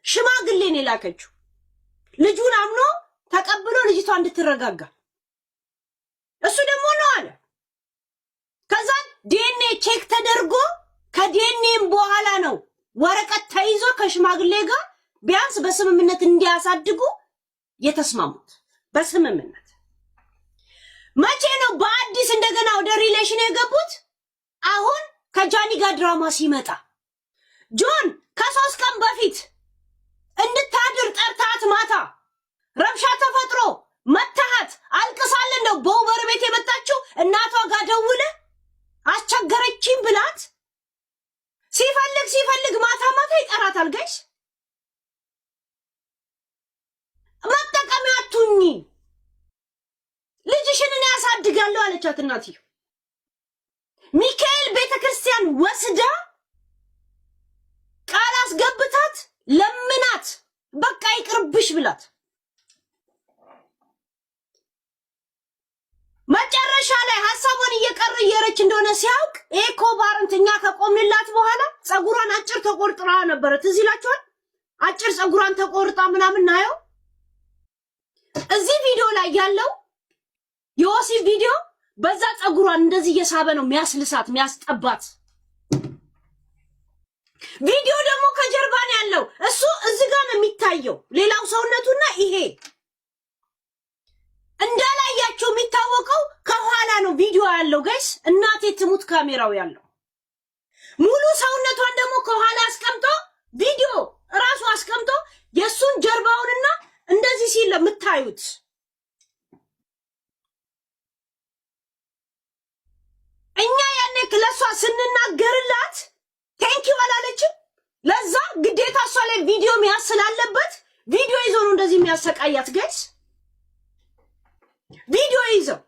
ሽማግሌን የላከችው ልጁን አምኖ ተቀብሎ ልጅቷ እንድትረጋጋ እሱ ደግሞ ነው አለ። ከዛ ዲኤንኤ ቼክ ተደርጎ ከዲኤንኤም በኋላ ነው ወረቀት ተይዞ ከሽማግሌ ጋር ቢያንስ በስምምነት እንዲያሳድጉ የተስማሙት። በስምምነት መቼ ነው በአዲስ እንደገና ወደ ሪሌሽን የገቡት? አሁን ከጃኒ ጋር ድራማ ሲመጣ ጆን ከ3 ቀን በፊት እንድታድር ጠርታት ማታ ረብሻ ተፈጥሮ መታሃት አልቅሳለን ነው በውበር ቤት የመጣችው። እናቷ ጋር ደውለ አስቸገረችኝ ብላት ሲፈልግ ማታ ይጠራታል። ጋይስ መጠቀሚያ አትሁኚ፣ ልጅሽን እኔ ያሳድጋለሁ አለቻት እናትዬው። ሚካኤል ቤተክርስቲያን ወስዳ ቃል አስገብታት ለምናት በቃ ይቅርብሽ ብላት መጨረሻ ላይ ሐሳቧን እየቀረየረች እንደሆነ ሲያውቅ ኤኮባርንትኛ ከቆምንላት በኋላ ጸጉሯን አጭር ተቆርጣ ነበር። ትዝ ይላችኋል? አጭር ጸጉሯን ተቆርጣ ምናምን ናየው። እዚህ ቪዲዮ ላይ ያለው የወሲብ ቪዲዮ በዛ ጸጉሯን እንደዚህ እየሳበ ነው የሚያስልሳት የሚያስጠባት። ቪዲዮ ደግሞ ከጀርባ ነው ያለው። እሱ እዚህ ጋር ነው የሚታየው ሌላው ሰውነቱና ይሄ እንዳላያቸው የሚታወቀው ከኋላ ነው ቪዲዮ ያለው። ጋይስ እናቴ ትሙት ካሜራው ያለው ሙሉ ሰውነቷን ደግሞ ከኋላ አስቀምጦ ቪዲዮ ራሱ አስቀምጦ የሱን ጀርባውንና እንደዚህ ሲል የምታዩት እኛ ያኔ ክለሷ ስንናገርላት ቴንኪው አላለችም። ለዛ ግዴታ እሷ ላይ ቪዲዮ መያዝ ስላለበት ቪዲዮ ይዞ ነው እንደዚህ የሚያሰቃያት። ጋይስ ቪዲዮ ይዘው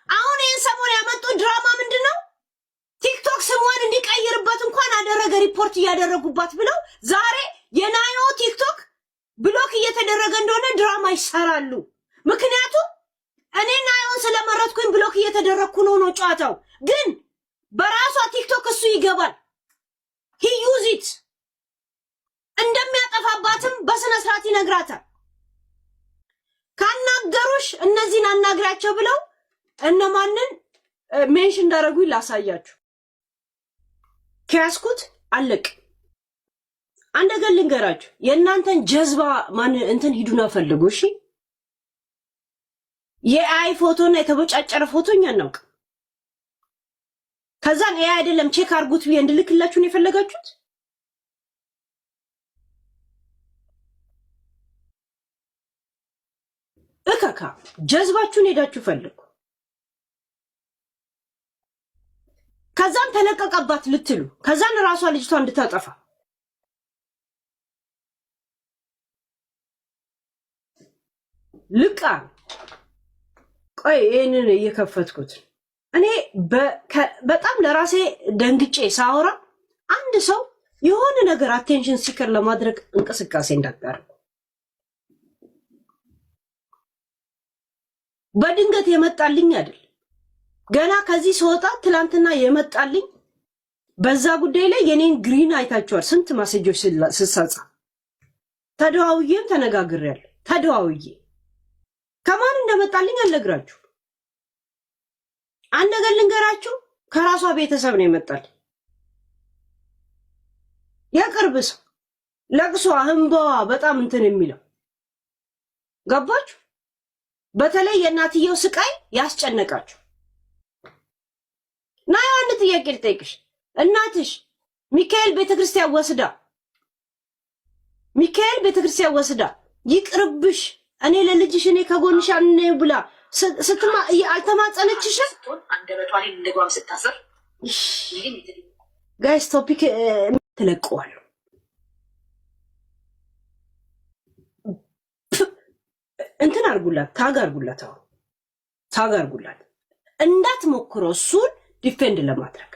አሁን ይህን ሰሞን ያመጡ ድራማ ምንድነው? ቲክቶክ ስሟን እንዲቀይርበት እንኳን አደረገ ሪፖርት እያደረጉባት ብለው ዛሬ የናዮ ቲክቶክ ብሎክ እየተደረገ እንደሆነ ድራማ ይሰራሉ። ምክንያቱም እኔ ናዮን ስለመረጥኩኝ ብሎክ እየተደረግኩ ነው ጨዋታው። ግን በራሷ ቲክቶክ እሱ ይገባል። he use it እንደሚያጠፋባትም በስነ ስርዓት ይነግራታል። ካናገሩሽ እነዚህን አናግራቸው ብለው እነማንን ሜንሽን እንዳደረጉ ላሳያችሁ። ከያስኩት አለቅ አንድ ነገር ልንገራችሁ። የእናንተን ጀዝባ ማን እንትን ሂዱና ፈልጉ። እሺ የአይ ፎቶና የተቦጫጨረ ፎቶኛ ነው። ከዛን ኤአይ አይደለም ቼክ አርጉት ብዬ እንድልክላችሁ ነው የፈለጋችሁት። እካካ ጀዝባችሁን ሄዳችሁ ፈልጉ። ከዛን ተለቀቀባት ልትሉ ከዛን ራሷ ልጅቷ እንድታጠፋ ልቃ ቆይ ይሄንን እየከፈትኩት እኔ በጣም ለራሴ ደንግጬ ሳወራ አንድ ሰው የሆነ ነገር አቴንሽን ሲከር ለማድረግ እንቅስቃሴ እንዳታረጉ። በድንገት የመጣልኝ አይደል። ገና ከዚህ ስወጣ ትላንትና የመጣልኝ በዛ ጉዳይ ላይ የኔን ግሪን አይታችኋል። ስንት ማሴጆች ስሳጻ ተደዋውዬም ተነጋግሬያለሁ። ተደዋውዬ ከማን እንደመጣልኝ አልነግራችሁ። አንድ ነገር ልንገራችሁ፣ ከራሷ ቤተሰብ ነው የመጣል። የቅርብ ሰው ለቅሷ እንባዋ በጣም እንትን የሚለው ገባችሁ። በተለይ የእናትየው ስቃይ ያስጨነቃችሁ ና አንድ ጥያቄ ልጠይቅሽ። እናትሽ ሚካኤል ቤተክርስቲያን ወስዳ ይቅርብሽ እኔ ለልጅሽ እኔ ከጎንሽ አልነው ብላ ስትማ አልተማጸነችሽም? አንደበቷ ላይ እንደጓም ስታሰር ጋይስ ቶፒክ ተለቀዋል። እንትን አርጉላት፣ ታግ አርጉላት እንዳትሞክረው እሱን ዲፌንድ ለማድረግ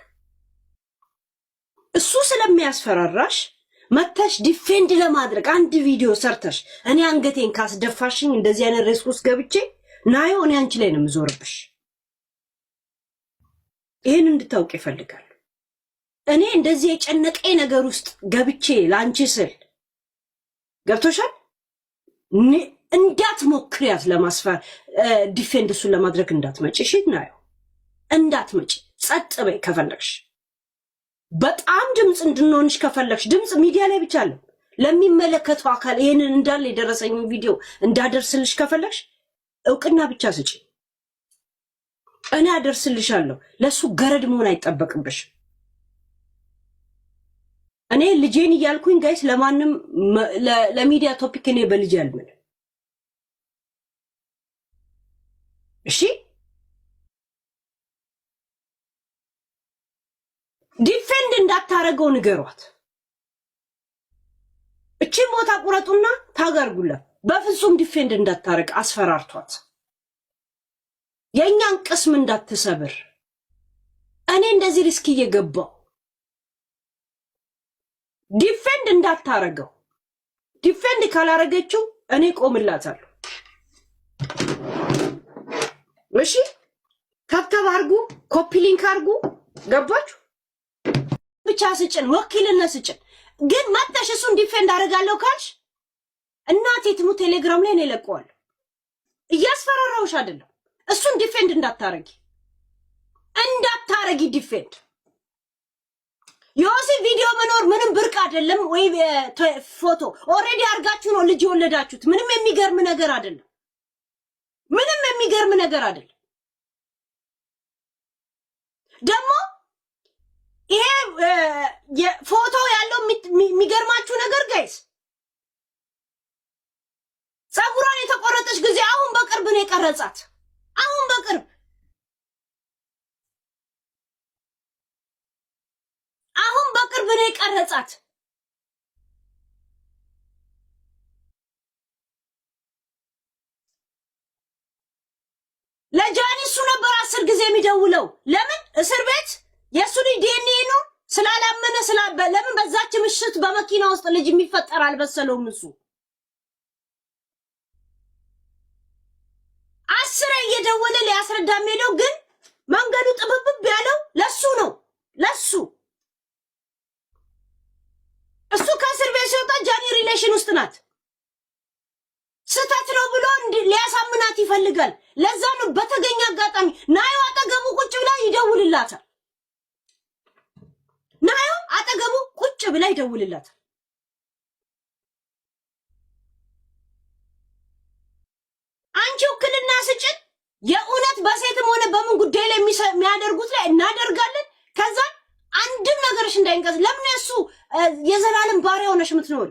እሱ ስለሚያስፈራራሽ መተሽ ዲፌንድ ለማድረግ አንድ ቪዲዮ ሰርተሽ እኔ አንገቴን ካስደፋሽኝ እንደዚህ አይነት ሪስክ ውስጥ ገብቼ ናዮ እኔ አንቺ ላይ ነው የምዞርብሽ። ይሄን እንድታውቅ ይፈልጋል። እኔ እንደዚህ የጨነቀኝ ነገር ውስጥ ገብቼ ላንቺ ስል ገብቶሻል? እንዳትሞክሪያት ለማስፈር ዲፌንድ እሱን ለማድረግ እንዳትመጪ። እሺ ናየው እንዳትመጪ፣ ጸጥ በይ ከፈለግሽ። በጣም ድምፅ እንድንሆንሽ ከፈለግሽ ድምፅ ሚዲያ ላይ ብቻ አለ ለሚመለከተው አካል ይሄንን እንዳለ የደረሰኝ ቪዲዮ እንዳደርስልሽ ከፈለግሽ እውቅና ብቻ ስጪ። እኔ አደርስልሻለሁ። ለሱ ገረድ መሆን አይጠበቅብሽ። እኔ ልጄን እያልኩኝ ጋይስ ለማንም ለሚዲያ ቶፒክ እኔ በልጅ አልምል። እሺ ዲፌንድ እንዳታረገው ንገሯት። እቺን ቦታ ቁረጡና ታጋርጉላት። በፍጹም ዲፌንድ እንዳታረግ አስፈራርቷት። የኛን ቅስም እንዳትሰብር። እኔ እንደዚህ ሪስክ እየገባው ዲፌንድ እንዳታረገው። ዲፌንድ ካላረገችው እኔ ቆምላታለሁ። እሺ ታብታብ አርጉ፣ ኮፒ ሊንክ አርጉ። ገባችሁ? ብቻ ስጭን፣ ወኪልነት ስጭን። ግን መጣሽ እሱን ዲፌንድ አደርጋለሁ ካልሽ እናቴ ትሙ ቴሌግራም ላይ ነው ለቀዋለሁ። እያስፈራራውሽ አይደለም። እሱን ዲፌንድ እንዳታረጊ ዲፌንድ። የወሲ ቪዲዮ መኖር ምንም ብርቅ አይደለም። ወይ ፎቶ ኦሬዲ አርጋችሁ ነው ልጅ የወለዳችሁት። ምንም የሚገርም ነገር አይደለም። ምንም የሚገርም ነገር አይደለም። ደግሞ ይሄ ፎቶ ያለው የሚገርማችሁ ነገር ጋይስ ፀጉሯን የተቆረጠች ጊዜ አሁን በቅርብ ነው የቀረጻት። አሁን በቅርብ ነው የቀረጻት። ለጃኒ እሱ ነበር 10 ጊዜ የሚደውለው። ለምን እስር ቤት የሱ ዲኤንኤ ነው ስላላመነ ለምን በዛች ምሽት በመኪና ውስጥ ልጅ የሚፈጠር አልበሰለውም። እሱ 10 እየደወለ ሊያስረዳ ሄደው፣ ግን መንገዱ ጥብብብ ያለው ለሱ ነው። ለሱ እሱ ከእስር ቤት ሲወጣ ጃኒ ሪሌሽን ውስጥ ናት። ስተት ነው ብሎ ሊያሳምናት ይፈልጋል። ለዛ ነው በተገኘ አጋጣሚ ናዩ አጠገቡ ቁጭ ብላ ይደውልላታል። ናዩ አጠገቡ ቁጭ ብላ ይደውልላታል። አንቺ ውክልና ስጭን። የእውነት በሴትም ሆነ በምን ጉዳይ ላይ የሚያደርጉት ላይ እናደርጋለን። ከዛ አንድም ነገርሽ እንዳይንቀስ። ለምን እሱ የዘላለም ባሪያ ሆነሽ የምትኖር?